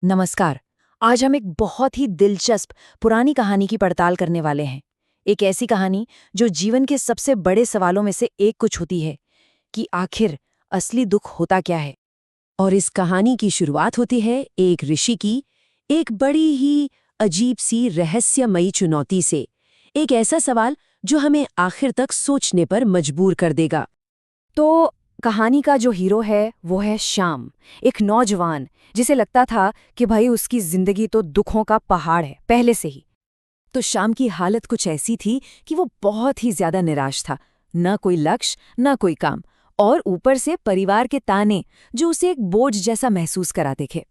नमस्कार। आज हम एक बहुत ही दिलचस्प पुरानी कहानी की पड़ताल करने वाले हैं। एक ऐसी कहानी जो जीवन के सबसे बड़े सवालों में से एक को छूती है कि आखिर असली दुख होता क्या है। और इस कहानी की शुरुआत होती है एक ऋषि की, एक बड़ी ही अजीब सी रहस्यमयी चुनौती से। एक ऐसा सवाल जो हमें आखिर तक सोचने पर मजबूर कर देगा। तो कहानी का जो हीरो है वो है श्याम, एक नौजवान जिसे लगता था कि भाई उसकी जिंदगी तो दुखों का पहाड़ है पहले से ही। तो श्याम की हालत कुछ ऐसी थी कि वो बहुत ही ज्यादा निराश था। न कोई लक्ष्य, न कोई काम, और ऊपर से परिवार के ताने जो उसे एक बोझ जैसा महसूस कराते थे।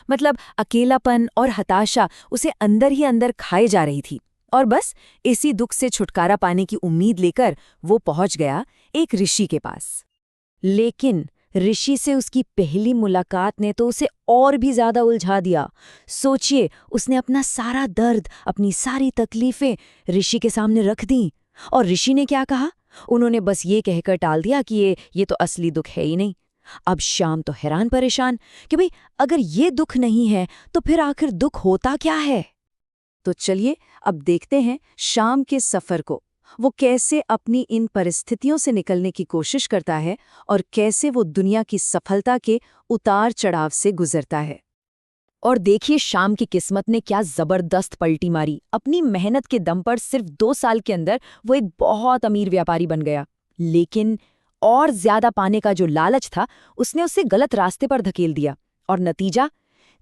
मतलब अकेलापन और हताशा उसे अंदर ही अंदर खाए जा रही थी। और बस इसी दुख से छुटकारा पाने की उम्मीद लेकर वो पहुंच गया एक ऋषि के पास। लेकिन ऋषि से उसकी पहली मुलाकात ने तो उसे और भी ज्यादा उलझा दिया। सोचिए, उसने अपना सारा दर्द, अपनी सारी तकलीफें ऋषि के सामने रख दी। और ऋषि ने क्या कहा? उन्होंने बस ये कहकर टाल दिया कि ये तो असली दुख है ही नहीं। अब श्याम तो हैरान परेशान कि भाई अगर ये दुख नहीं है तो फिर आखिर दुख होता क्या है। तो चलिए अब देखते हैं शाम के सफर को। वो कैसे अपनी इन परिस्थितियों से निकलने की कोशिश करता है और कैसे वो दुनिया की सफलता के उतार चढ़ाव से गुजरता है। और देखिए श्याम की किस्मत ने क्या जबरदस्त पलटी मारी। अपनी मेहनत के दम पर सिर्फ 2 साल के अंदर वो एक बहुत अमीर व्यापारी बन गया। लेकिन और ज्यादा पाने का जो लालच था उसने उसे गलत रास्ते पर धकेल दिया। और नतीजा,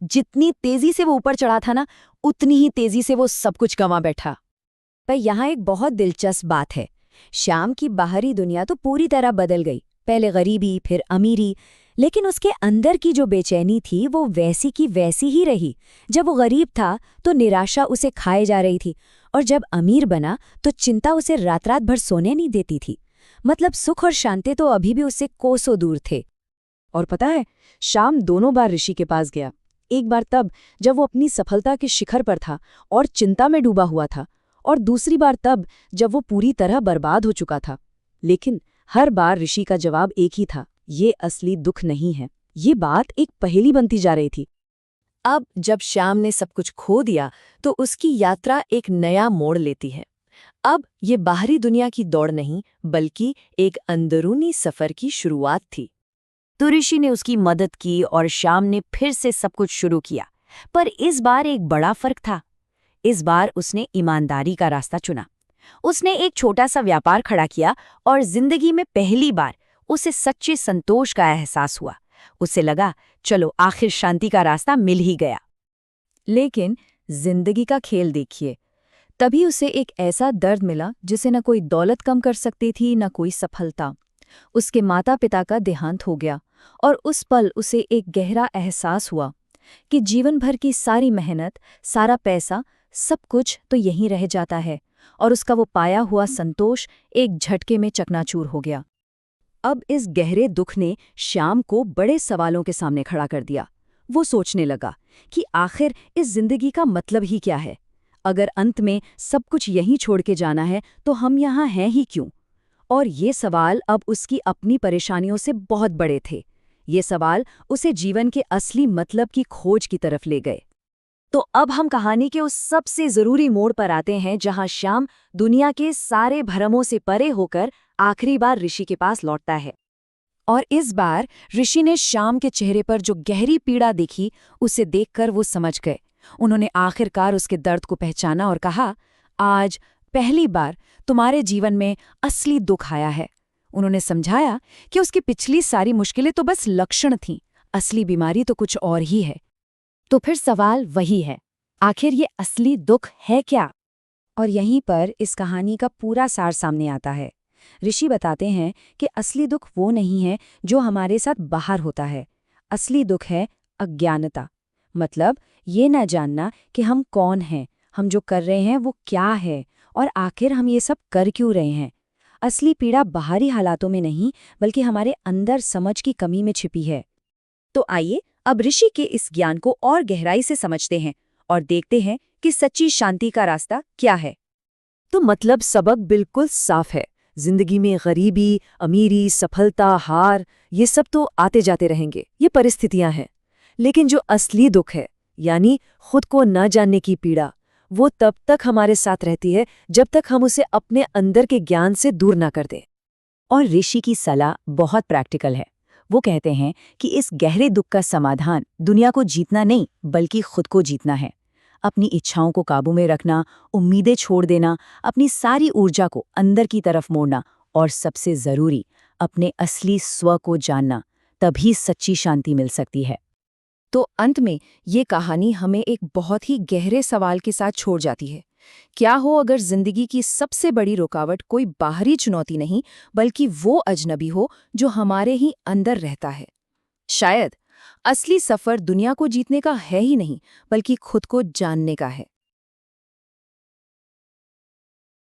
जितनी तेजी से वो ऊपर चढ़ा था ना, उतनी ही तेजी से वो सब कुछ गंवा बैठा। पर यहाँ एक बहुत दिलचस्प बात है। श्याम की बाहरी दुनिया तो पूरी तरह बदल गई, पहले गरीबी फिर अमीरी। लेकिन उसके अंदर की जो बेचैनी थी वो वैसी की वैसी ही रही। जब वो गरीब था तो निराशा उसे खाए जा रही थी, और जब अमीर बना तो चिंता उसे रात रात भर सोने नहीं देती थी। मतलब सुख और शांति तो अभी भी उससे कोसों दूर थे। और पता है, श्याम दोनों बार ऋषि के पास गया। एक बार तब जब वो अपनी सफलता के शिखर पर था और चिंता में डूबा हुआ था, और दूसरी बार तब जब वो पूरी तरह बर्बाद हो चुका था। लेकिन हर बार ऋषि का जवाब एक ही था, ये असली दुख नहीं है। ये बात एक पहेली बनती जा रही थी। अब जब श्याम ने सब कुछ खो दिया तो उसकी यात्रा एक नया मोड़ लेती है। अब ये बाहरी दुनिया की दौड़ नहीं, बल्कि एक अंदरूनी सफर की शुरुआत थी। तो ऋषि ने उसकी मदद की और श्याम ने फिर से सब कुछ शुरू किया। पर इस बार एक बड़ा फर्क था। इस बार उसने ईमानदारी का रास्ता चुना। उसने एक छोटा सा व्यापार खड़ा किया और जिंदगी में पहली बार उसे सच्चे संतोष का एहसास हुआ। उसे लगा, चलो आखिर शांति का रास्ता मिल ही गया। लेकिन जिंदगी का खेल देखिए, तभी उसे एक ऐसा दर्द मिला जिसे न कोई दौलत कम कर सकती थी, न कोई सफलता। उसके माता पिता का देहांत हो गया, और उस पल उसे एक गहरा एहसास हुआ कि जीवन भर की सारी मेहनत, सारा पैसा, सब कुछ तो यहीं रह जाता है। और उसका वो पाया हुआ संतोष एक झटके में चकनाचूर हो गया। अब इस गहरे दुख ने श्याम को बड़े सवालों के सामने खड़ा कर दिया। वो सोचने लगा कि आखिर इस जिंदगी का मतलब ही क्या है। अगर अंत में सब कुछ यहीं छोड़ के जाना है तो हम यहाँ हैं ही क्यों। और ये सवाल अब उसकी अपनी परेशानियों से बहुत बड़े थे। ये सवाल उसे जीवन के असली मतलब की खोज की तरफ ले गए। तो अब हम कहानी के उस सबसे जरूरी मोड़ पर आते हैं जहां श्याम दुनिया के सारे भ्रमों से परे होकर आखिरी बार ऋषि के पास लौटता है। और इस बार ऋषि ने श्याम के चेहरे पर जो गहरी पीड़ा देखी, उसे देखकर वो समझ गए। उन्होंने आखिरकार उसके दर्द को पहचाना और कहा, आज पहली बार तुम्हारे जीवन में असली दुख आया है। उन्होंने समझाया कि उसकी पिछली सारी मुश्किलें तो बस लक्षण थीं, असली बीमारी तो कुछ और ही है। तो फिर सवाल वही है, आखिर ये असली दुख है क्या? और यहीं पर इस कहानी का पूरा सार सामने आता है। ऋषि बताते हैं कि असली दुख वो नहीं है जो हमारे साथ बाहर होता है। असली दुख है अज्ञानता। मतलब ये न जानना कि हम कौन हैं, हम जो कर रहे हैं वो क्या है, और आखिर हम ये सब कर क्यों रहे हैं। असली पीड़ा बाहरी हालातों में नहीं, बल्कि हमारे अंदर समझ की कमी में छिपी है। तो आइए अब ऋषि के इस ज्ञान को और गहराई से समझते हैं और देखते हैं कि सच्ची शांति का रास्ता क्या है। तो मतलब सबक बिल्कुल साफ है। जिंदगी में गरीबी, अमीरी, सफलता, हार, ये सब तो आते जाते रहेंगे, ये परिस्थितियां हैं। लेकिन जो असली दुख है, यानी खुद को न जानने की पीड़ा, वो तब तक हमारे साथ रहती है जब तक हम उसे अपने अंदर के ज्ञान से दूर ना कर दें। और ऋषि की सलाह बहुत प्रैक्टिकल है। वो कहते हैं कि इस गहरे दुख का समाधान दुनिया को जीतना नहीं बल्कि खुद को जीतना है। अपनी इच्छाओं को काबू में रखना, उम्मीदें छोड़ देना, अपनी सारी ऊर्जा को अंदर की तरफ मोड़ना और सबसे जरूरी अपने असली स्व को जानना, तभी सच्ची शांति मिल सकती है। तो अंत में ये कहानी हमें एक बहुत ही गहरे सवाल के साथ छोड़ जाती है। क्या हो अगर जिंदगी की सबसे बड़ी रुकावट कोई बाहरी चुनौती नहीं बल्कि वो अजनबी हो जो हमारे ही अंदर रहता है? शायद असली सफर दुनिया को जीतने का है ही नहीं बल्कि खुद को जानने का है।